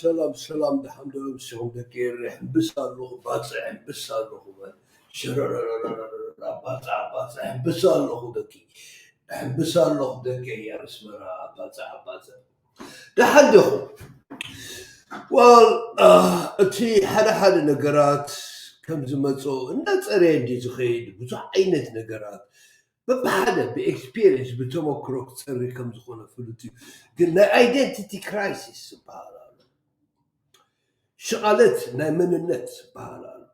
سلام الحمد لله مسهم دكير بسالو باصع بسالو شرر باصع بسالو دكي بسالو دكي يا اسمرا باصع ده حدهم وال تي حدا نقرات كم زمصو الناس اريدي زخيد بزح عينت نقرات بحدا باكسبيرينس بتمكرو تصري كم زخونه فلوتي قلنا ايدنتيتي كرايسيس سبحان الله شغلت ناي من النت سبحان الله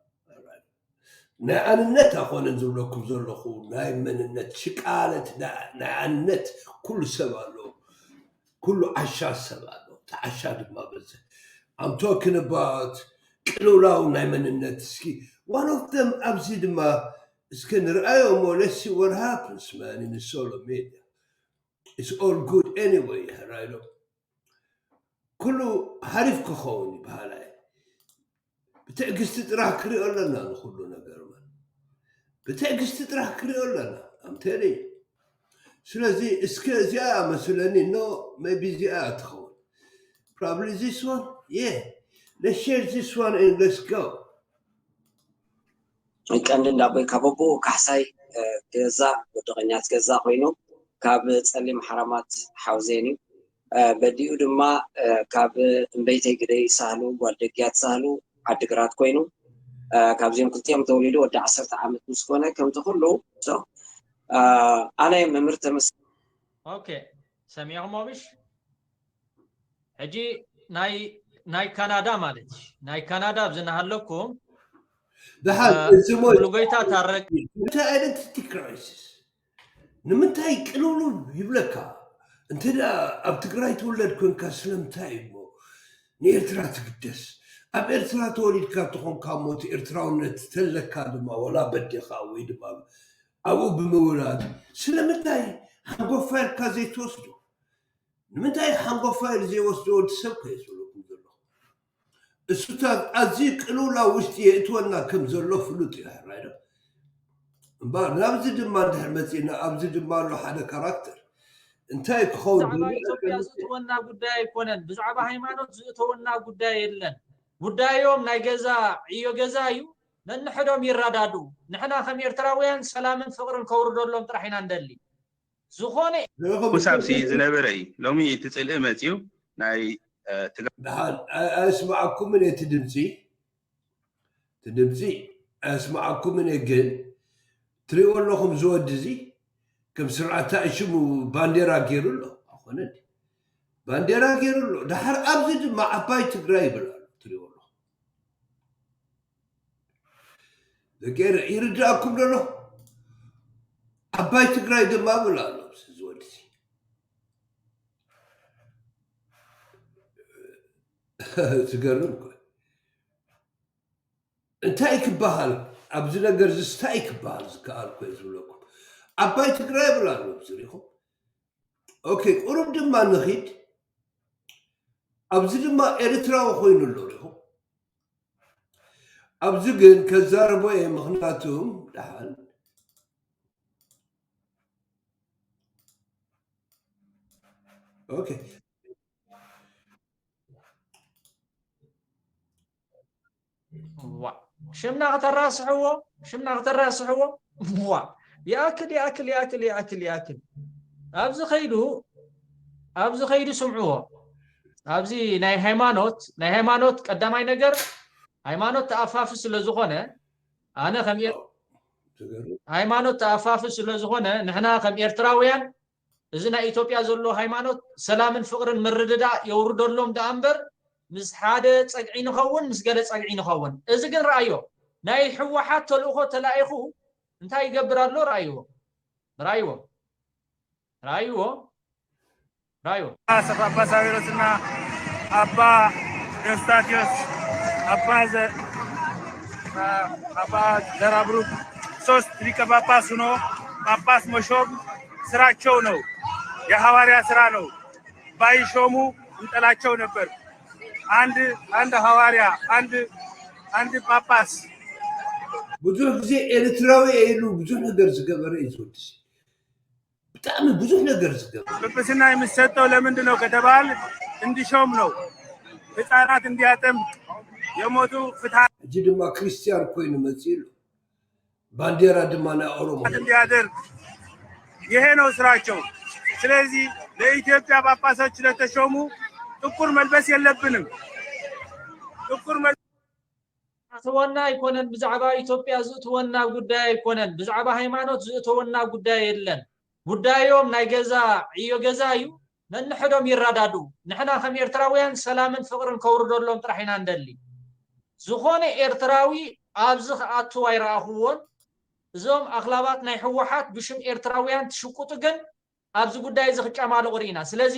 ناي عن النت اخونا نزول لكم زلخو ناي من النت شقالت ناي عن النت كل سبالو كل عشاء سبالو تعشاد ما بزه I'm talking about كلولاو ناي من النت سكي one of them ابزيد ما سكن رأيهم let's see what happens man in the social media it's all good anyway right كله حرف كخوني بهالاي بتعكس تطرح كريول لنا نخلو نقرمان بتعكس تطرح كريول لنا I'm telling you سلازي اسكازيا مثلاني no maybe زي اتخون probably this one yeah let's share this one and let's go كان لنا كابو كحساي جزاء ودغنيات جزاء خوينو كاب تصلي حرامات حوزيني بديو دما كاب بيتي غدي سالو ودغيات سالو عدقرات كوينو كابزين كلتيام توليدو ود 10 عامت مسكونه كم تخلو سو انا ممرت مس اوكي سميعهم مش هجي ناي كندا مالتي ناي كندا بزنهلكم ده حال لوغيتا تارك انت ايدنتيتي كرايسيس نمنتاي قلولون يبلكا انت دا اب تግራይ تولد كونكا سلمتاي مو نيرترا تقدس اب ارترا تولد كاتخون كاموت ارتراونت تلكا دما ولا بدخا وي دما ابو بمولاد سلمتاي حنقو فاير كازي توسدو نمنتاي حنقو فاير زي وسدو تسبكي يسولكم زلو السوتا ازيك قلولا وشتي اتونا كم زلو فلوت يا رايدا مبار نابزي دما دحر متينا ابزي دما له حدا كاركتر انتاي كخون بزعبا إثيوبيا زتونا قداي كونن بزعبا هيمانوت زتونا قداي يلن قدايوم ناي جزا عيو جزايو نحدهم يرادادو نحنا خم إرتراويان سلام فقر كوردولهم طرحنا ندلي زخوني وسابسي زنبري لومي تسأل امتيو ناي دحال اسمعكم من تدمسي اسمعكم من يجن تريون لكم زود زي كم سرعة تأشمو بانديرا كيرولو أخواني بانديرا كيرولو دحر أبزد مع أباي تقراي بلا تريون له ذكر يرجعكم له أباي تقراي دما بلا له زود زي تقرنكم انتايك بحال أبزنا قرز ستايك بحال زكال كويس لكم أباي تقراي بلا له بزريكم أوكي قرب دما نخيد أبزي دما إريترا وخوين اللوريكم أبزي قن كزاربو مخناتهم دحال أوكي وا شمنا غتراس هو شمنا غتراس هو وا ياكل ابز خيدو سمعوه ابزي ناي هيمانوت قداماي نجر هيمانوت تافافس لزخونه انا خمير هيمانوت تافافس لزخونه نحنا خم إرتراويان إذن إثيوبيا زلو هيمانوت سلام فقر مرددا يوردولهم دامبر مس حاده صقعي نخون مس قال صقعي نخون إذا كن رأيو ناي حوحات تلوخو تلايخو انتا يقبرالو رأيو سفا باساويروسنا أبا يوستاتيوس أبا زرابروك ሶስት ሊቀ ጳጳስ ሆኖ ጳጳስ መሾም ስራቸው ነው፣ የሐዋርያ ስራ ነው። ባይሾሙ እንጠላቸው ነበር። አንድ ሐዋርያ አንድ ጳጳስ ብዙ ጊዜ ኤርትራዊ የሉ ብዙ ነገር ዝገበረ ይዞልስ በጣም ብዙ ነገር ዝገበረ ጵጵስና የሚሰጠው ለምንድን ነው ከተባል እንዲሾም ነው። ህፃናት እንዲያጠም የሞቱ ፍትሃ እጂ ድማ ክርስቲያን ኮይኑ መጽኢሉ ባንዲራ ድማ ናይ ኦሮሞ እንዲያደርግ ይሄ ነው ስራቸው። ስለዚህ ለኢትዮጵያ ጳጳሶች ለተሾሙ ጥቁር መልበስ የለብንም። ጥቁር ተወና ይኮነን ብዛዕባ ኢትዮጵያ ዝእትወና ጉዳይ ይኮነን ብዛዕባ ሃይማኖት ዝእትወና ጉዳይ የለን ጉዳዮም ናይ ገዛ ዕዮ ገዛ እዩ ነንሕዶም ይራዳዱ ንሕና ከም ኤርትራውያን ሰላምን ፍቅርን ከውርደሎም ጥራሕና እንደሊ ዝኾነ ኤርትራዊ ኣብዚ ከኣቱ ኣይረኣኽዎን እዞም ኣኽላባት ናይ ሕወሓት ብሽም ኤርትራውያን ትሽቁጡ ግን ኣብዚ ጉዳይ እዚ ክጫማሉ ቁሪና ስለዚ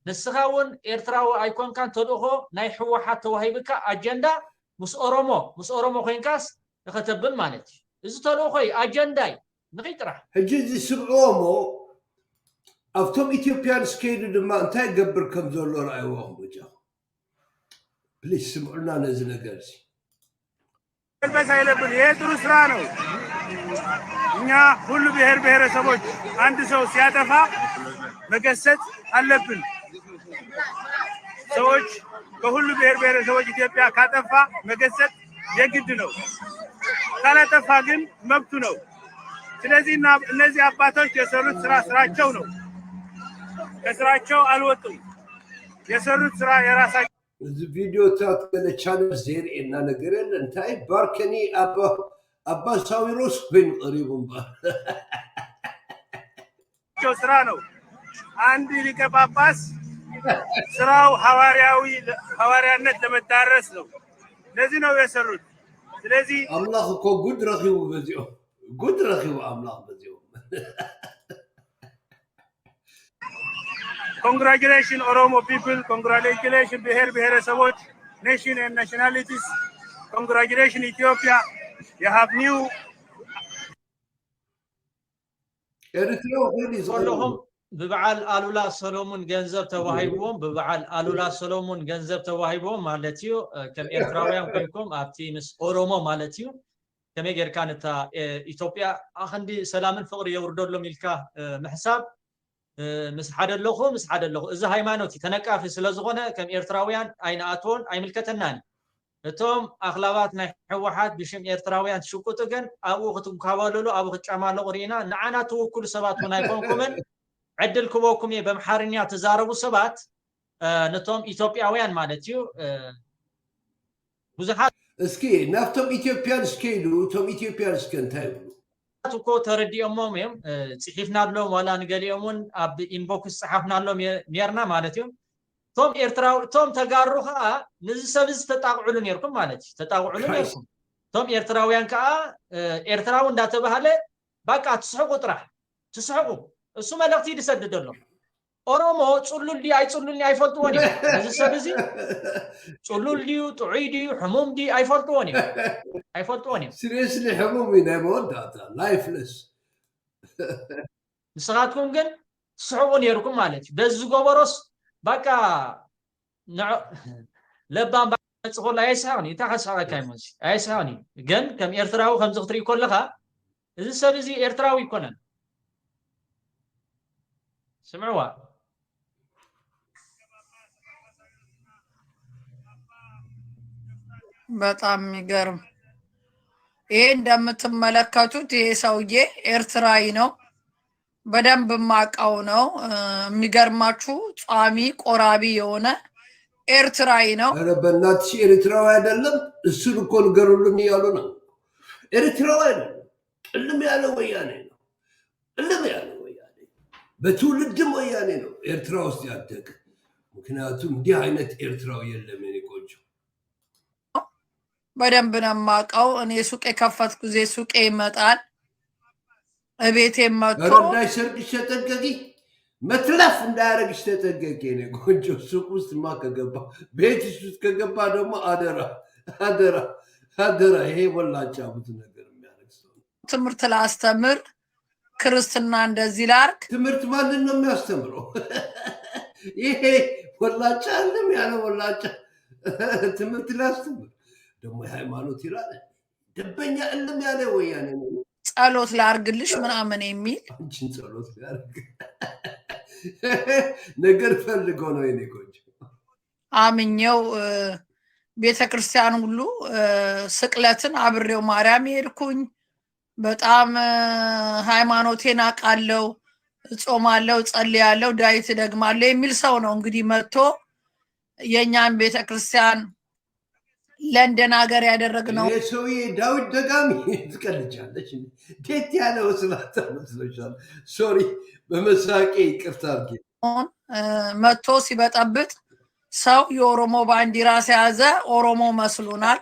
ንስኻ እውን ኤርትራዊ ኣይኮንካን ተልእኾ ናይ ሕወሓት ተዋሂብካ ኣጀንዳ ምስ ኦሮሞ ኮይንካስ ንኸተብል ማለት እዩ እዚ ተልእኾይ ኣጀንዳይ ንኸይ ጥራሕ ሕጂ እዚ ስምዕዎሞ ኣብቶም ኢትዮጵያን ስከይዱ ድማ እንታይ ገብር ከም ዘሎ ረኣይዎም ብጫ ፕሊዝ ስምዑና ነዚ ነገር እዚ መልበስ አይለብን። ይሄ ጥሩ ስራ ነው። እኛ ሁሉ ብሔር ብሔረሰቦች አንድ ሰው ሲያጠፋ መገሰጽ አለብን። ሰዎች በሁሉ ብሔር ብሔረሰቦች ኢትዮጵያ ካጠፋ መገሰጽ የግድ ነው። ካላጠፋ ግን መብቱ ነው። ስለዚህ እነዚህ አባቶች የሰሩት ስራ ስራቸው ነው። ከስራቸው አልወጡም። የሰሩት ስራ የራሳቸው እዚ ቪዲዮ ታት ገለ ቻነል ዘርእየና ነገር የለ እንታይ ባርከኒ አባ ሳዊሮስ ኮይኑ ቀሪቡ እምበር ስራ ነው። አንድ ሊቀ ጳጳስ ስራው ሐዋርያነት ለመዳረስ ነው። ለዚህ ነው የሰሩት። ስለዚህ አምላኽ እኮ ጉድ ረኺቡ በዚኦም ጉድ ረኺቡ አምላኽ በዚኦም Congratulations Oromo people, congratulations ብሔር ብሔረሰቦች, nation and nationalities, congratulations Ethiopia, you have new كلهم ببعال آلولا سلومون جنزب تواهيبهم ببعال آلولا سلومون جنزب تواهيبهم مالتيو كم إيرتراويان كلكم أبتيمس أورومو مالتيو كم يجر كانت إثيوبيا أخندي سلام فقر يوردون لهم الكا محساب مسحد اللغو إذا هايمانوتي تنكافي سلازغونا كم إيرتراويان أين أتون أي ملكتنان توم أغلبات نحوحات بشم إيرتراويان شوكوتوغن أبو ختم كوالولو أبو ختشامال لغرينا نعنا توكل سبات ونايكونكمن عدلكم وكم بمحارنيا تزاربوا سبات نتوم إثيوبياويان مالتيو بزحات اسكي نافتم إثيوبيان سكيلو توم إثيوبيان سكنتايو تكو تردي أموميم صحيفنا لهم ولا نقليهمون أب إنبوكس صحفنا لهم ميرنا مالتيو توم إيرتراو توم تقارروها نزي سبز تتاقعلون يركم مالتي تتاقعلون يركم توم إيرتراويان كا إيرتراون داتبهالي باقا تسحقو طرح تسحقو السو ملغتي دسدد لهم أورومو تصلوا لي أي تصلوا لي أي فلطواني نزي سبزي تصلوا لي تعيدي حموم دي أي فلطواني سيريسلي حمومي نايمون داتا لايفلس نسغاتكم جن تسحقون يركم مالتي بزو قبروس باكا لبان بتصغر لا يساوني تاخذ على كايمونسي ايساوني جن كم إيرتراو خمس خطري كلها إذا سبزي إيرتراو يكونن سمعوا በጣም የሚገርም ይሄ እንደምትመለከቱት ይሄ ሰውዬ ኤርትራዊ ነው በደንብ ማቃው ነው የሚገርማችሁ ጿሚ ቆራቢ የሆነ ኤርትራዊ ነው አረ በእናትሽ ኤርትራዊ አይደለም እሱን እኮ ንገሩልኝ እያሉ ነው ኤርትራዊ አይደለም እልም ያለ ወያኔ ነው እልም ያለ ወያኔ በትውልድም ወያኔ ነው ኤርትራ ውስጥ ያደገ ምክንያቱም እንዲህ አይነት ኤርትራዊ የለም የኔ ቆንጆ በደንብ ነው ማቃው እኔ ሱቅ የከፈትኩ ጊዜ ሱቅ ይመጣል እቤቴ መጥቶ ረዳይ ሰርቅሽ ተጠንቀቂ መትለፍ እንዳያረግሽ ተጠንቀቂ የኔ ቆንጆ ሱቅ ውስጥ ማ ከገባ ቤትሽ ውስጥ ከገባ ደግሞ አደራ ይሄ ወላጫ ብዙ ነገር የሚያደርግ ሰው ትምህርት ላስተምር ክርስትና እንደዚህ ላርክ ትምህርት ማንን ነው የሚያስተምረው ይሄ ወላጫ አለም ያለ ወላጫ ትምህርት ላስተምር ደግሞ ሃይማኖት ይላል ደበኛ እልም ያለ ወያኔ ነው ጸሎት ላርግልሽ ምናምን የሚል አንቺን ጸሎት ላርግ ነገር ፈልጎ ነው የኔ ቆንጆ አምኜው ቤተክርስቲያን ሁሉ ስቅለትን አብሬው ማርያም ሄድኩኝ። በጣም ሃይማኖቴን አውቃለሁ፣ ጾማለሁ፣ ጸልያለሁ፣ ዳዊት ደግማለሁ የሚል ሰው ነው እንግዲህ መጥቶ የኛን ቤተክርስቲያን ለንደን ሀገር ያደረግነው። የሰውዬ ዳዊት ደጋሚ ትቀልጃለች። እንዴት ያለው ስላታ መስሎሻል? ሶሪ በመሳቄ ይቅርታ አድርጌ። መጥቶ ሲበጠብጥ ሰው የኦሮሞ ባንዲራ ሲያዘ ኦሮሞ መስሎናል።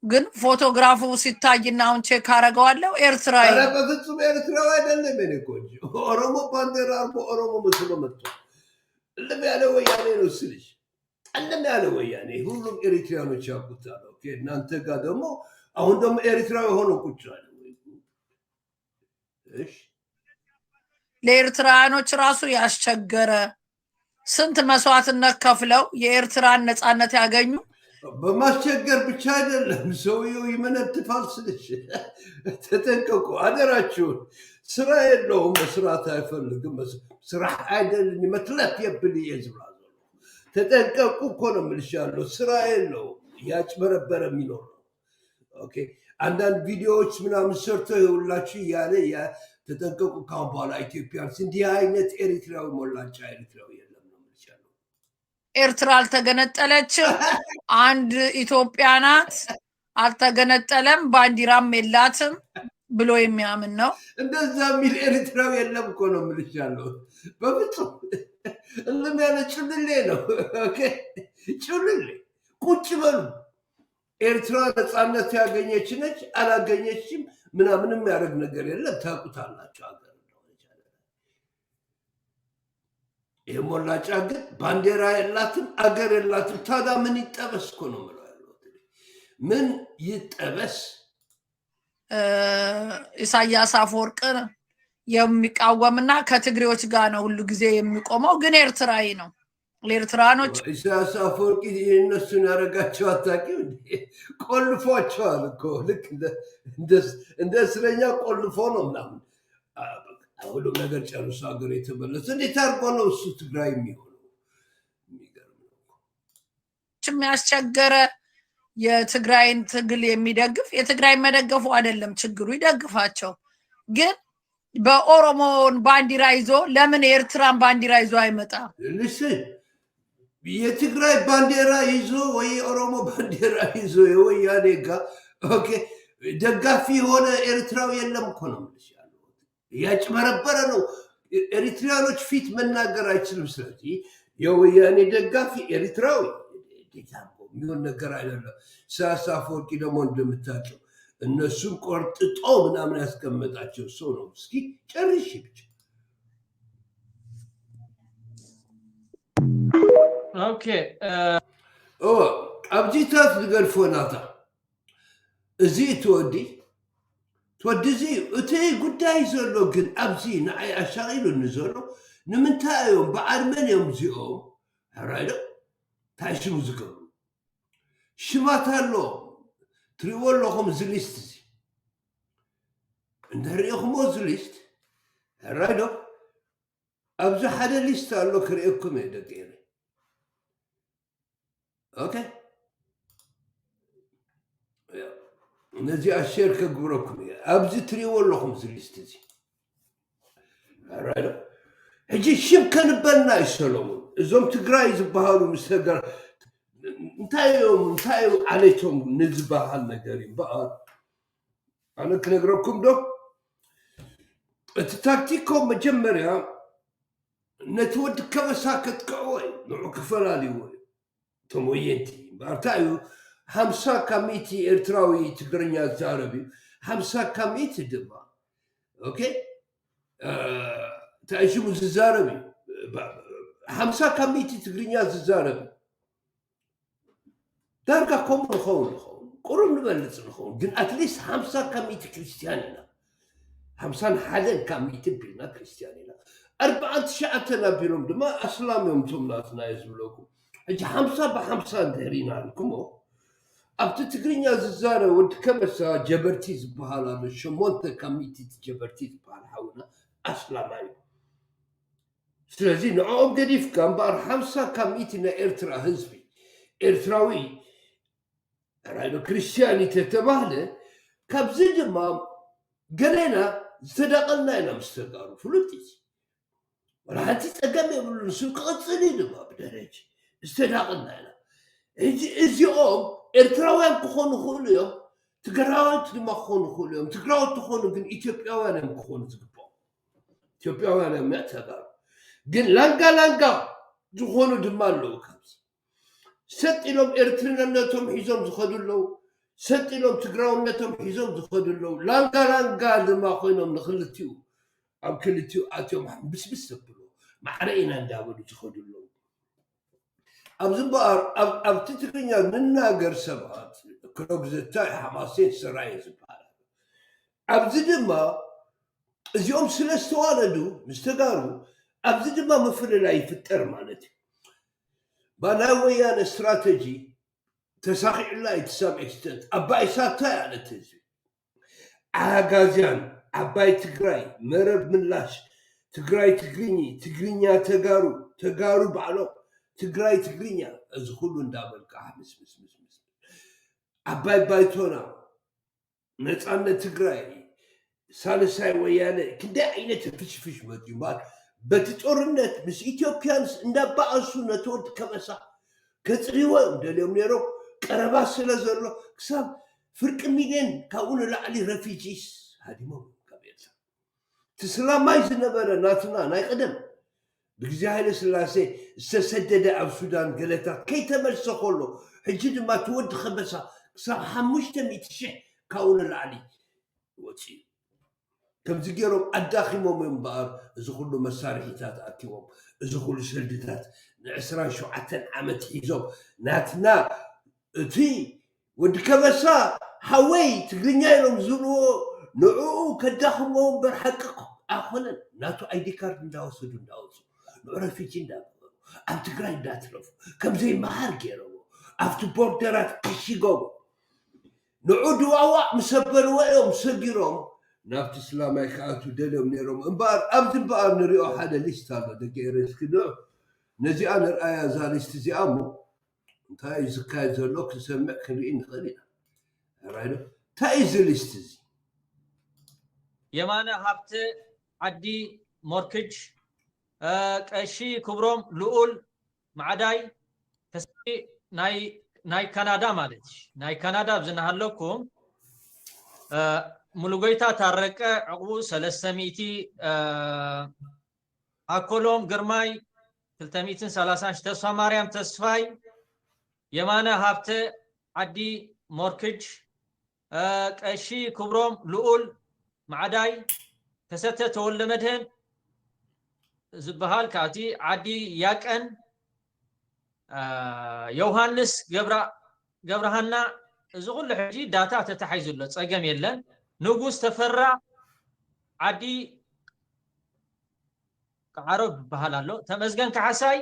ግን ፎቶግራፉ ሲታይና አሁን ቼክ አደርገዋለሁ ኤርትራዊ። ኧረ በፍጹም ኤርትራዊ አይደለም። እኔ ቆንጆ ኦሮሞ ባንዲራ አርጎ ኦሮሞ መስሎ መጥቷል። እልም ያለ ወያኔ ነው ስልሽ፣ እልም ያለ ወያኔ። ሁሉም ኤሪትሪያኖች ያውቁታል። ኦኬ እናንተ ጋር ደግሞ አሁን ደግሞ ኤሪትራዊ ሆኖ ቁጭ አለ። እሺ ለኤርትራውያኖች ራሱ ያስቸገረ ስንት መስዋዕትነት ከፍለው የኤርትራን ነፃነት ያገኙ። በማስቸገር ብቻ አይደለም ሰውየው ይመነትፋል ስልሽ፣ ተጠንቀቁ አደራችሁን። ስራ የለውም፣ መስራት አይፈልግም። ስራ አይደለም መትለፍ የብል የዝብራ ተጠንቀቁ እኮ ነው የምልሻለሁ። ስራ የለውም፣ ያጭበረበረ የሚኖር ነው። ኦኬ አንዳንድ ቪዲዮዎች ምናምን ሰርቶ ይውላችሁ እያለ ተጠንቀቁ። ካሁን በኋላ ኢትዮጵያንስ እንዲህ አይነት ኤሪትራዊ ሞላጫ ኤሪትራዊ የለም ነው የምልሻለሁ። ኤርትራ አልተገነጠለችም፣ አንድ ኢትዮጵያ ናት፣ አልተገነጠለም፣ ባንዲራም የላትም ብሎ የሚያምን ነው። እንደዛ የሚል ኤሪትራዊ የለም እኮ ነው የምልሻለሁ። በፍጹም እልም ያለ ጭልሌ ነው። ኦኬ ጭልሌ ቁጭ በሉ። ኤርትራ ነፃነት ያገኘች ነች አላገኘችም ምናምንም ያደርግ ነገር የለም። ታውቁታላችሁ ሀገር እንደሆነች። ይህ ሞላጫ ግን ባንዲራ የላትም አገር የላትም። ታዲያ ምን ይጠበስ እኮ ነው የምለው ያለሁት። ምን ይጠበስ? ኢሳያስ አፈወርቅን የሚቃወምና ከትግሬዎች ጋር ነው ሁሉ ጊዜ የሚቆመው፣ ግን ኤርትራዊ ነው። ለኤርትራኖች ኢሳያስ አፈወርቂ እነሱን ያደረጋቸው አታውቂው? ቆልፏቸዋል እኮ ልክ እንደ እስረኛ ቆልፎ ነው ምናምን። ሁሉም ነገር ጨርሶ ሀገር የተመለሰ እንዴት አድርጎ ነው እሱ ትግራይ የሚሆነው? የሚገርም ነው። የሚያስቸገረ የትግራይን ትግል የሚደግፍ የትግራይ መደገፉ አይደለም ችግሩ፣ ይደግፋቸው። ግን በኦሮሞን ባንዲራ ይዞ ለምን የኤርትራን ባንዲራ ይዞ አይመጣም? የትግራይ ባንዲራ ይዞ ወይ የኦሮሞ ባንዲራ ይዞ የወያኔ ጋር ኦኬ ደጋፊ የሆነ ኤርትራዊ የለም እኮ ነው የምልሽ ያለው። ያጭበረበረ ነው። ኤሪትሪያኖች ፊት መናገር አይችልም። ስለዚህ የወያኔ ደጋፊ ኤሪትራዊ የሚሆን ነገር አይደለም። ኢሳያስ አፈወርቂ ደግሞ እንደምታውቀው እነሱን ቆርጥጦ ምናምን ያስቀመጣቸው ሰው ነው። እስኪ ጨርሽ ብቻ። ኦኬ አብጂታት ዝገድፎ ናታ እዚ ትወዲ እዚ እቲ ጉዳይ ዘሎ ግን ኣብዚ ንዓይ ኣሻቒሉኒ ዘሎ ንምንታይ እዮም ብዓድመን እዮም እዚኦም ሕራይዶ እንታይ ሽሙ ዝገብሩ ሽማት ኣሎ ትሪእዎ ኣለኹም እዚ ሊስት እዚ እንተሪኢኹሞ እዚ ሊስት ሕራይዶ ኣብዚ ሓደ ሊስት ኣሎ ክሪአኩም እየ ደቂረ ኦኬ ነዚ ኣሸር ከግብረኩም እየ ኣብዚ ትሪእዎ ኣለኹም እዚ ሊስት እዚ ሕራይዶ ሕጂ ሽም ከንበልና እዩ ሰሎሞን እዞም ትግራይ ዝበሃሉ ምስ ነገር እንታይ ዓለይቶም ንዝበሃል ነገር እዩ በኣል ኣነ ክነግረኩም ዶ እቲ ታክቲኮም መጀመርያ ነቲ ወዲ ከበሳ ከጥቅዕዎ እዩ ንዑ ክፈላልይዎ እዩ እቶም ወየንቲ ባርታ እዩ 50 ካሚቲ ኤርትራዊ ትግርኛ ዝዛረብ እዩ 50 ካሚቲ ድማ ኦኬ እንታይ ሽሙ ዝዛረብ እዩ 50 ካሚቲ ትግርኛ ዝዛረብ እዩ ዳርጋ ከምኡ ንኸውን ቁሩብ ንበልፅ ንኸውን ግን ኣትሊስት 50 ካሚቲ ክርስቲያን ኢና 51 ካሚቲ ቢልና ክርስቲያን ኢና 49 ኣቢሎም ድማ ኣስላም እዮም እቶም ናትና እየ ዝብለኩም ሕጂ 50 ብ50 እንድሕሪና ኢልኩሞ ኣብቲ ትግርኛ ዝዛረብ ወዲ ከበሳ ጀበርቲ ዝበሃል ኣሎ 8 ካሚቲ ጀበርቲ ዝበሃል ሓውና ኣስላማ እዩ ስለዚ ንዕኦም ገዲፍካ እምበኣር 50 ካሚቲ ናይ ኤርትራ ህዝቢ ኤርትራዊ ራይዶ ክርስቲያኒ ተተባህለ ካብዚ ድማ ገሌና ዝተዳቐልና ኢና ምስ ተጋሩ ፍሉጥ እዩ ወላ ሓንቲ ፀገም የብሉ ንሱ ክቕፅል እዩ ድማ ብደረጅ ዝተዳቐልና ኢና ሕጂ እዚኦም ኤርትራውያን ክኾኑ ይኽእሉ እዮም ትግራዋት ድማ ክኾኑ ይኽእሉ እዮም ትግራዋት ክኾኑ ግን ኢትዮጵያውያን እዮም ክኾኑ ዝግብኦም ኢትዮጵያውያን እዮም ተጋሩ ግን ላንጋ ዝኾኑ ድማ ኣለዉ ካብዚ ሰጥ ኢሎም ኤርትርነቶም ሒዞም ዝኸዱ ኣለዉ ሰጥ ኢሎም ትግራውነቶም ሒዞም ዝኸዱ ኣለዉ ላንጋ ድማ ኮይኖም ንክልቲኡ ኣብ ክልቲኡ ኣትዮም ብስብስ ዘብሉ ማዕረ ኢና እንዳበሉ ዝኸዱ ኣለዉ ኣብዚ እምበኣር ኣብቲ ትግርኛ ንናገር ሰባት ክረግዘታ ሓማሴን ሰራየ ዝበሃል ኣብዚ ድማ እዚኦም ስለ ዝተዋለዱ ምስ ተጋሩ ኣብዚ ድማ ምፍልላይ ይፍጠር ማለት እዩ ባናይ ወያነ ስትራቴጂ ተሳኺዑላ እቲ ሰብ ኤክስተንት ኣባይ ሳታ ያለት ህዝቢ ኣጋዝያን ዓባይ ትግራይ መረብ ምላሽ ትግራይ ትግርኛ ተጋሩ ባዕሎም ትግራይ ትግርኛ እዚ ኩሉ እንዳበልካ ምስ ዓባይ ባይቶና ነፃነት ትግራይ ሳልሳይ ወያነ ክንደይ ዓይነት ፍሽፍሽ መፅዩ ማለት በቲ ጦርነት ምስ ኢትዮጵያንስ እንዳባኣሱ ነተወድ ከበሳ ከፅሪዎ ደልዮም ነይሮም ቀረባ ስለ ዘሎ ክሳብ ፍርቂ ሚልዮን ካብኡ ንላዕሊ ረፊጂስ ሃዲሞም ካብ ኤርትራ እቲ ሰላማይ ዝነበረ ናትና ናይ ቀደም ብግዜ ሃይለ ስላሴ ዝተሰደደ ኣብ ሱዳን ገለታት ከይተመልሰ ከሎ ሕጂ ድማ ትወዲ ከበሳ ክሳብ 500,000 ካብኡ ንላዕሊ ወፅዩ ከምዚ ገይሮም ኣዳኺሞም እምበኣር እዚ ኩሉ መሳርሒታት ኣኪቦም እዚ ኩሉ ሰልድታት ን27 ዓመት ሒዞም ናትና እቲ ወዲ ከበሳ ሓወይ ትግርኛ ኢሎም ዝብልዎ ንዕኡ ከዳኽሞም እምበር ሓቂ ኣይኮነን ናቱ ኣይዲ ካርድ እንዳወሰዱ እንዳወፁ ንዑ ረፊጂ እንዳበሉ ኣብ ትግራይ እንዳትረፉ ከምዘይመሃር ገይረዎ ኣብቲ ቦርደራት ከሽጎም ንዑ ድዋዋዕ ምሰበልዎ እዮም ሰጊሮም ናብቲ እስላማይ ከኣቱ ደልዮም ነይሮም እምበኣር ኣብዚ እምበኣር ንሪኦ ሓደ ሊስት ኣሎ ደገይረ እስክንዑ ነዚኣ ንርኣያ እዛ ሊስት እዚኣ እሞ እንታይ እዩ ዝካየድ ዘሎ ክንሰምዕ ክንርኢ ንኽእል ኢና ራይዶ እንታይ እዩ እዚ ሊስት እዚ የማነ ሃብቲ ዓዲ ሞርክጅ ቀሺ ክብሮም ልኡል ማዕዳይ ተስቢ ናይ ካናዳ ማለት ናይ ካናዳ ብዝናሃለኩም ሙሉጎይታ ታረቀ ዕቁቡ 300 አኮሎም ግርማይ 230 ተስፋ ማርያም ተስፋይ የማነ ሃብተ ዓዲ ሞርክጅ ቀሺ ክብሮም ልኡል ማዕዳይ ተሰተ ተወልደ መድህን ዝበሃል ካቲ ዓዲ ያቀን ዮሐንስ ገብረሃና እዚ ኩሉ ሕጂ ዳታ ተተሓይዙሎ ፀገም የለን ንጉስ ተፈራ ዓዲ ዓረብ በሃል ኣሎ ተመዝገን ካሓሳይ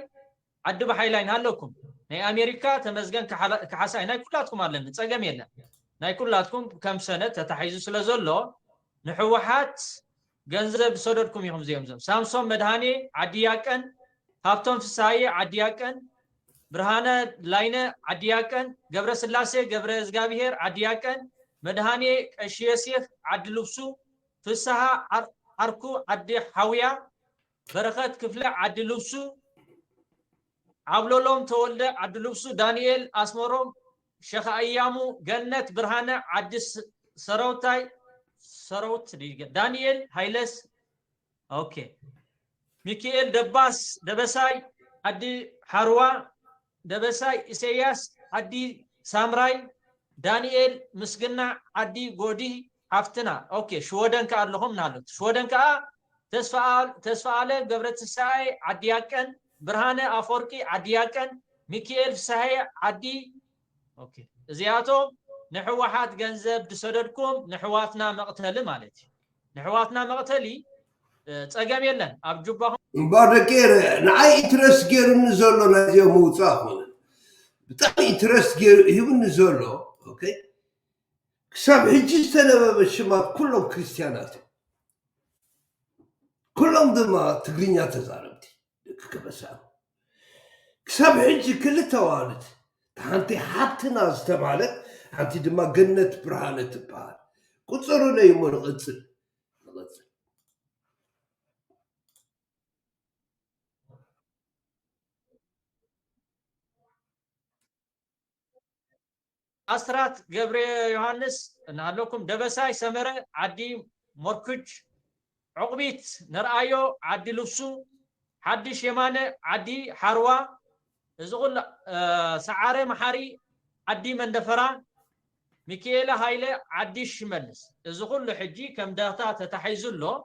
ዓዲ በሓይላይ ናለኩም ናይ ኣሜሪካ ተመዝገን ካሓሳይ ናይ ኩላትኩም ኣለኒ ፀገም የለን ናይ ኩላትኩም ከም ሰነድ ተተሓይዙ ስለ ዘሎ ንሕወሓት ገንዘብ ሰደድኩም ኢኹም እዚኦም ዞም ሳምሶን መድሃኔ ዓዲ ያቀን ሃብቶም ፍሳሐየ ዓዲ ያቀን ብርሃነ ላይነ ዓዲ ያቀን ገብረ ስላሴ ገብረ እግዚአብሔር ዓዲ ያቀን መድሃኔ ቀሺ ዮሴፍ ዓዲ ልብሱ ፍሳሐ ዓርኩ ዓዲ ሓውያ በረኸት ክፍለ ዓዲ ልብሱ ዓብሎሎም ተወልደ ዓዲ ልብሱ ዳንኤል አስመሮም ሸኻ እያሙ ገነት ብርሃነ ዓዲ ሰረውታይ ሰረውት ዳንኤል ሃይለስ ኦኬ ሚካኤል ደባስ ደበሳይ ዓዲ ሓርዋ ደበሳይ ኢሳያስ ዓዲ ሳምራይ ዳንኤል ምስግና ዓዲ ጎዲ ሓፍትና ኦኬ ሽወደን ከ ኣለኹም ናሉት ሽወደን ከ ተስፋአለ ገብረትንሳኤ ዓዲ ያቀን ብርሃነ አፈወርቂ ዓዲ ያቀን ሚካኤል ፍሳሐየ ዓዲ ኦኬ እዚኣቶም ንሕወሓት ገንዘብ ድሰደድኩም ንሕዋትና መቕተሊ ማለት እዩ ንሕዋትና መቕተሊ ፀገም የለን ኣብ ጁባኹም እምበር ደገይረ ንዓይ ኢንትረስት ገይሩኒ ዘሎ ናይዚኦም ምውፃእ ኮነ ብጣዕሚ ኢንትረስት ሂቡኒ ዘሎ ኦኬ ክሳብ ሕጂ ዝተነበበ ሽማት ኩሎም ክርስቲያናት እዮም ኩሎም ድማ ትግርኛ ተዛረብቲ ደቂ ከበሳ ክሳብ ሕጂ ክልተ ዋልት حنتي حبتنا استمالك حنتي دما جنة برهانة تبال قصروا لي من غتسل أسرات جبريل يوحنس نهلكم دبساي سمرة عدي مركج عقبيت نرأيو عدي لبسو حدش يمانة عدي حروا زغل سعارة محاري عدي مندفرة ميكيلا هايلة عدي شملس زغل حجي كم داتا تتحيزل له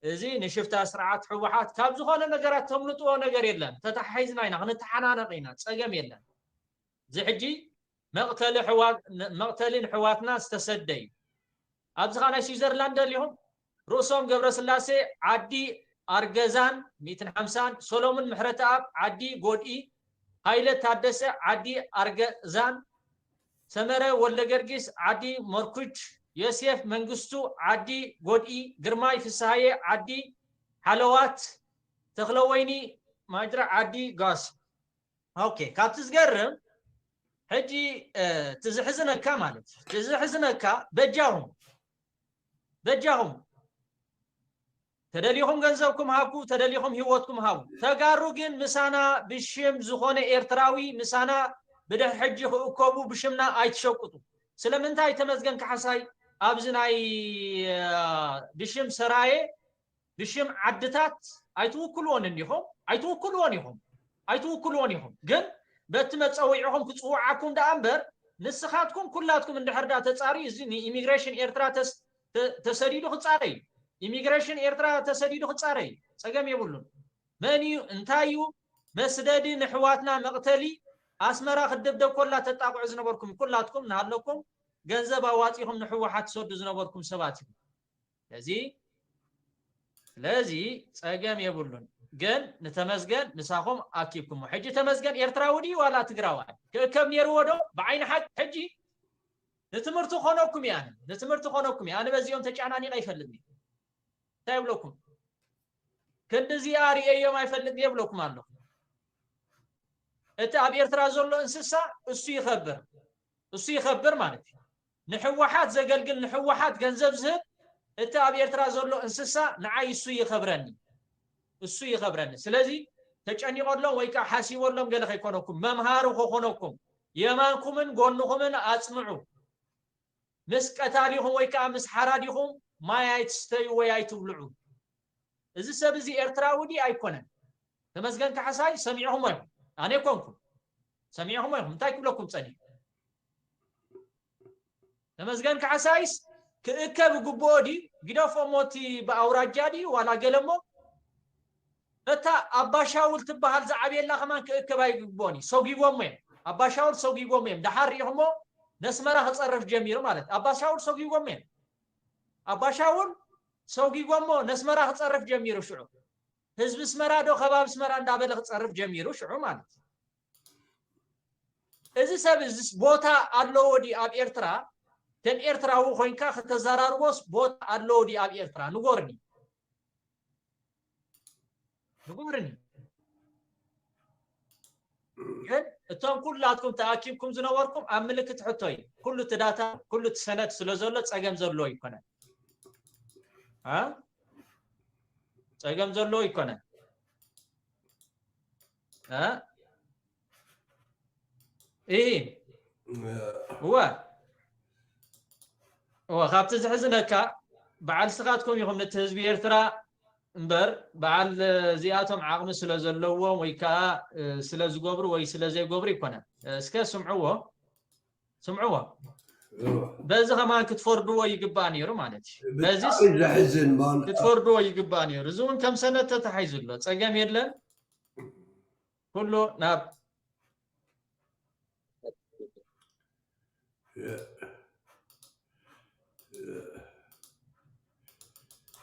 زي نشفت أسرعات حوحات كاب زغل نقرات تملطوا نقر يلن تتحيزنا هنا نتحنانا قينا تساقم يلن زي حجي مقتل حواتنا استسدي أبزغانا سويزرلاند اليوم رؤسهم قبر سلاسي عدي أرجزان 250 سولومون محرت أب عدي قودي هايلة تادسة عدي أرجزان سمرة ولا جرجس عدي مركوج يوسف منقستو عدي قودي قرماي في السهاية عدي حلوات تخلويني ماجرى عدي غاز أوكي كاتس قرم هجي تزحزنك مالت تزحزنك بجاهم تدليهم غنزبكم هاكو تدليهم هيوتكم هاو تقارو جن مسانا بشم زخونة إرتراوي مسانا بده حجي كوبو بشمنا آيت شوكتو سلمنتاي تمزغن كحساي أبزناي بشم سراي بشم عدتات آيتو كلونيهم جن بتمتصويعهم كتصوعكم دا أمبر نسخاتكم كلاتكم من دحردا تتصاري زني إيميغريشن إيرترا تسديدو خصاري إيميغريشن إيرترا تسديدو خصاري صقم يبولون منيو انتايو مسددي نحواتنا مقتلي أسمرا خدبدو كلها تطاقع زنبركم كلاتكم نهالكم ገንዘብ አዋጪهم ንሕወሓት ሰዱ ዝነበርኩም ሰባት ስለዚህ ፀገም የብሉን ግን ንተመዝገን ንሳኹም አኪብኩም ሕጂ ተመዝገን ኤርትራዊ ዲ ዋላ ትግራዋይ ከከም ነይርዎ ዶ ብዓይኒ ሓቅ ሕጂ ንትምህርቲ ኾነኩም ያነ በዚኦም ተጫናኒቕ አይፈልግኒ እንታይ ይብለኩም ክንዲዚ ኣርኤዮም አይፈልግኒ ይብለኩም ኣለኹ እቲ ኣብ ኤርትራ ዘሎ እንስሳ እሱ ይኸብር ማለት እዩ ንሕወሓት ዘገልግል ንሕወሓት ገንዘብ ዝህብ እቲ ኣብ ኤርትራ ዘሎ እንስሳ ንዓይ እሱ ይኸብረኒ ስለዚ ተጨኒቆሎም ወይ ከዓ ሓሲቦሎም ገለ ከይኮነኩም መምሃሩ ከኾነኩም የማንኩምን ጎንኹምን ኣጽንዑ ምስ ቀታሊኹም ወይ ከዓ ምስ ሓራዲኹም ማይ ኣይትስተዩ ወይ ኣይትብልዑ እዚ ሰብ እዚ ኤርትራዊ ዲ ኣይኮነን ተመስገን ካሕሳይ ሰሚዕኹም ወይ ኣነ ኮንኩም ሰሚዕኹም ወይ እንታይ ክብለኩም ፀኒ ተመስገን ካሕሳይስ ክእከብ ግቦኦ ዲ ግደፎ ሞቲ ብኣውራጃ ዲ ዋላ ገለሞ እታ ኣባሻውል ትበሃል ዝዓብየላ ኸማን ክእከብ ኣይግቦኒ ሰጊቦም እዮም ኣባሻውል ሰጊቦም እዮም ዳሓር ኢኹሞ ነስመራ ክፀርፍ ጀሚሩ ማለት ኣባሻውል ሰጊቦም እዮም ኣባሻውል ሰጊቦሞ ነስመራ ክፀርፍ ጀሚሩ ሽዑ ህዝቢ ስመራ ዶ ከባቢ ስመራ እንዳበለ ክፀርፍ ጀሚሩ ሽዑ ማለት እዚ ሰብ እዚ ቦታ ኣለዎ ዲ ኣብ ኤርትራ ከም ኤርትራዊ ኮይንካ ከተዘራርቦስ ቦታ ኣለዎ ዲ ኣብ ኤርትራ ንጎርኒ ግን እቶም ኩላትኩም ተኣኪብኩም ዝነበርኩም ኣብ ምልክት ሕቶ እዩ ኩሉ ትዳታ ኩሉ ትሰነት ስለ ዘሎ ፀገም ዘለዎ ይኮነን ፀገም ዘለዎ ይኮነን ካብቲ ዝሕዝነካ በዓል ስኻትኩም ይኹም ነቲ ህዝቢ ኤርትራ እምበር በዓል እዚኣቶም ዓቕሚ ስለ ዘለዎም ወይ ከዓ ስለ ዝገብሩ ወይ ስለ ዘይገብሩ ይኮነን እስከ ስምዕዎ በዚ ኸማን ክትፈርድዎ ይግባእ ነይሩ ማለት እዩ በዚስ ክትፈርድዎ ይግባእ ነይሩ እዚ እውን ከም ሰነት ተተሓሒዙ ኣሎ ፀገም የለን ኩሉ ናብ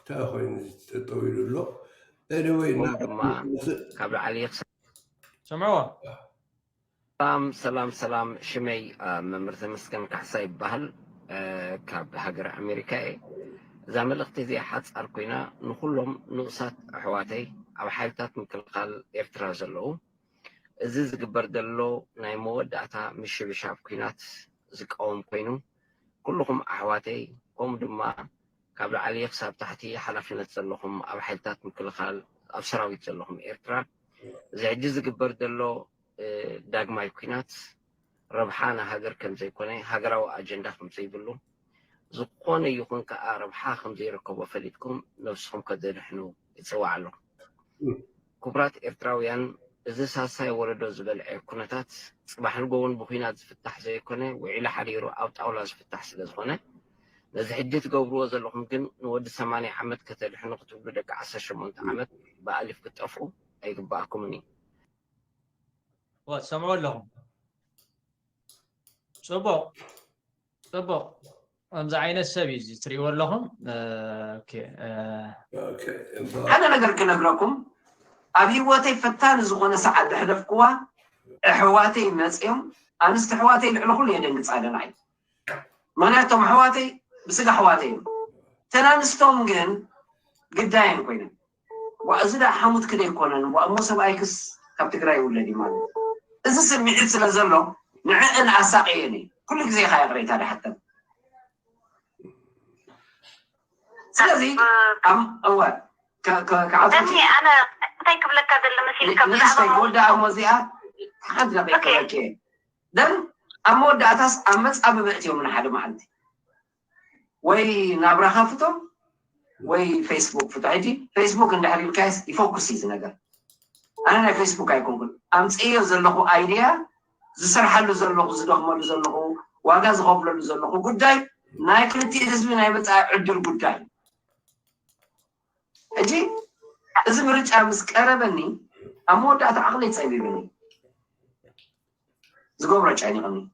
تاخذ تطويل له anyway قبل عليك سمعوا سلام شمي ممرت مسكن كحساي بهل كاب هاجر امريكا زعملت زي حدث اركوينا نخلهم نقصات احواتي او حالتات مكل قال افترا زلو እዚ ዝግበር ዘሎ ናይ መወዳእታ ምሽብሻብ ኩናት ዝቃወም ኮይኑ ኩልኩም ኣሕዋተይ ከምኡ ድማ ካብ ላዕሊ ክሳብ ታሕቲ ሓላፍነት ዘለኹም ኣብ ሓይልታት ምክልኻል ኣብ ሰራዊት ዘለኹም ኤርትራ እዚ ሕጂ ዝግበር ዘሎ ዳግማይ ኩናት ረብሓና ሃገር ከም ዘይኮነ ሃገራዊ ኣጀንዳ ከም ዘይብሉ ዝኾነ ይኹን ከዓ ረብሓ ከም ዘይረከቦ ፈሊጥኩም ነፍስኩም ከዘድሕኑ ይፅዋዕ ኣሎ ክቡራት ኤርትራውያን እዚ ሳሳይ ወረዶ ዝበልዐ ኩነታት ፅባሕ ንጎውን ብኩናት ዝፍታሕ ዘይኮነ ውዒሉ ሓሪሩ ኣብ ጣውላ ዝፍታሕ ስለ ዝኾነ ነዚ ሕጂ ትገብርዎ ዘለኹም ግን ንወዲ 80 ዓመት ከተድሕኑ ክትብሉ ደቂ 18 ዓመት ብኣሊፍ ክትጠፍኡ ኣይግባኣኩምን እዩ ሰምዑ ኣለኹም ፅቡቅ ከምዚ ዓይነት ሰብ እዩ ትሪእዎ ኣለኹም ሓደ ነገር ክነግረኩም ኣብ ሂወተይ ፈታኒ ዝኾነ ሰዓት ዘሕለፍክዋ ኣሕዋተይ መፅኦም ኣንስቲ ኣሕዋተይ ልዕሊ ኩሉ የደንግፅ ኣለና እዩ ምክንያቱም ኣሕዋተይ ብስጋ ኣሕዋተይ እዮም ተናንስቶም ግን ግዳየን ኮይነን እዚ ዳ ሓሙት ክደ ይኮነን እሞ ሰብኣይክስ ካብ ትግራይ ይውለድ እዩ ማለት እዚ ስምዒት ስለ ዘሎ ንዕአን ኣሳቂየን እዩ ኩሉ ግዜ ኢኻ የቕረይታ ዳሓተን ስለዚ እወ دمي أنا تايك بلك هذا اللي مسير كبل هذا ودا أموزيا حد لا بيكلكي دم أمود أتاس أمس أبى بأتي من حد ما عندي وي نابرا خافتم وي فيسبوك فتحتي فيسبوك عند حريم كاس يفوكس سيزن هذا أنا فيسبوك أيكون أمس إيه زلقو أيديا زسر حلو زلقو زلقو مالو زلقو واجاز غفلو زلقو قداي نايكلتي حزبي نايبت عدل قداي أجي إذا مرج أمس كربني أمود أتعقلي تصيبني زقوم رجعني غني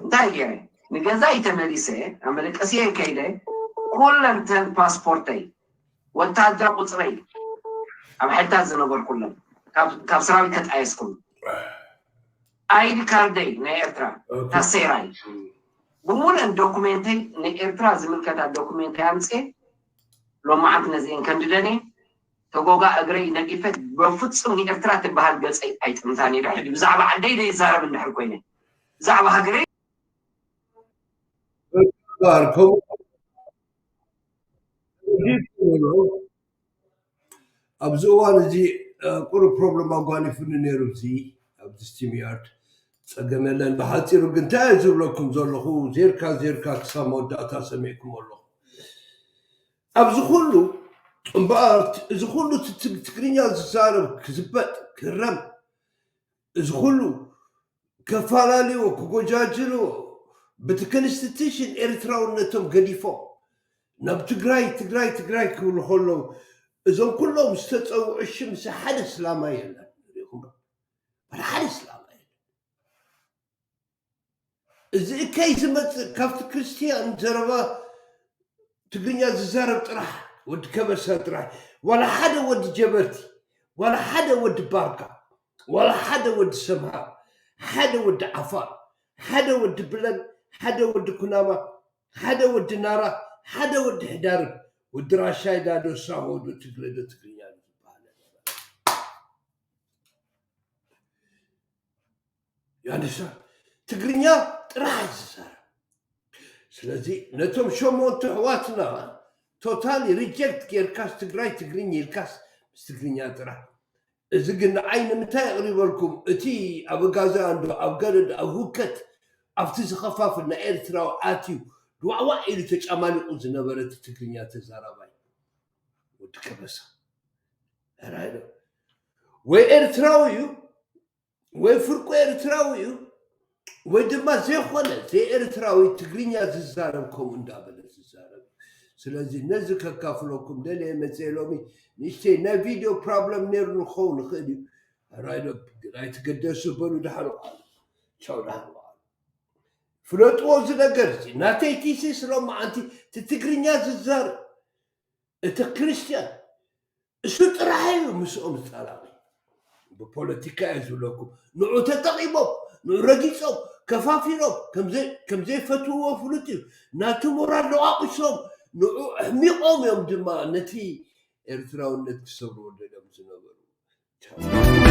دايجي نجزاي تمليسه عملك أسيا كيله كل أنتن باسبورتي وتعدى قصري أم حتى زنبر كلهم كاب سراوي كت أيسكم أيدي كاردي نيرترا تسيراي بمول أن دوكومنتي نيرترا زمن كذا دوكومنتي أمسك لو ما عندنا زين كنددني تقوقا أجري نقفت بفتسوني إرترات بهال جالس أي تمثاني راح بزعبة عدي ده يزارب النحر كوينه زعبة هجري باركم أبزوان زي كل بروبلم أقواني في النيروزي أبزستيميات سجملن بحاتي رجنتاي زولكم زولخو زيركا كسامو داتا سميكم الله أبزخلو مبارت زخلو تكرينيا زارب كزبت كرم زخلو كفالالي وكوجاجلو بتكنستيشن إريتراو نتوم قديفو نب تجراي كل خلو إذا كلهم استطاعوا الشمس حد إسلامي يلا ولا حد إسلامي إذا كيس ما كافت كريستيان زربا تقنيا زارب طرح ود كبسة طرح ولا حدا ود جبرتي ولا حدا ود باركة ولا حدا ود سمها حدا ود عفار حدا ود بلد حدا ود كنامة حدا ود نارة حدا ود حدارب ود راشاي دادو ساود وتقلدو تقنيا يعني شا تقنيا طرح زار سلازي نتوم شو موت حواتنا توتالي ريجكت كيركاس تقريني الكاس استقرينيا ترى إذا قلنا عين متى يقريب لكم اتي ابو غازا عنده ابو قرد ابو كت افتز خفاف ان إرترا اتيو دعوا الى تجامالي قز نبرت تقرينيا تزارباي وتكبسا رايدو وي إرتراويو وي فرقو إرتراويو ويدما زي خونه زي إرتراوي تقرينيا تزاربكم اندابل تزارب سلازي نزك كافلوكم دلي مزيلومي نشتي نا فيديو بروبلم نير نخون خدي رايت قدسو بنو دحلو شو دحلو فلوت ووز نقرتي ناتي تيسي سلوما انتي تتقرينيا ززار انت كريستيان شو ترحيو مسؤول الثلاثي ببوليتيكا يزولوكم نوعو تتقيبو نوعو رقيصو كفافينو كم زي فتو وفلوتيو ناتو مراد لواقشهم نوعو حميقهم يوم دما نتي إرتراو نتكسروا لنا مزنبرو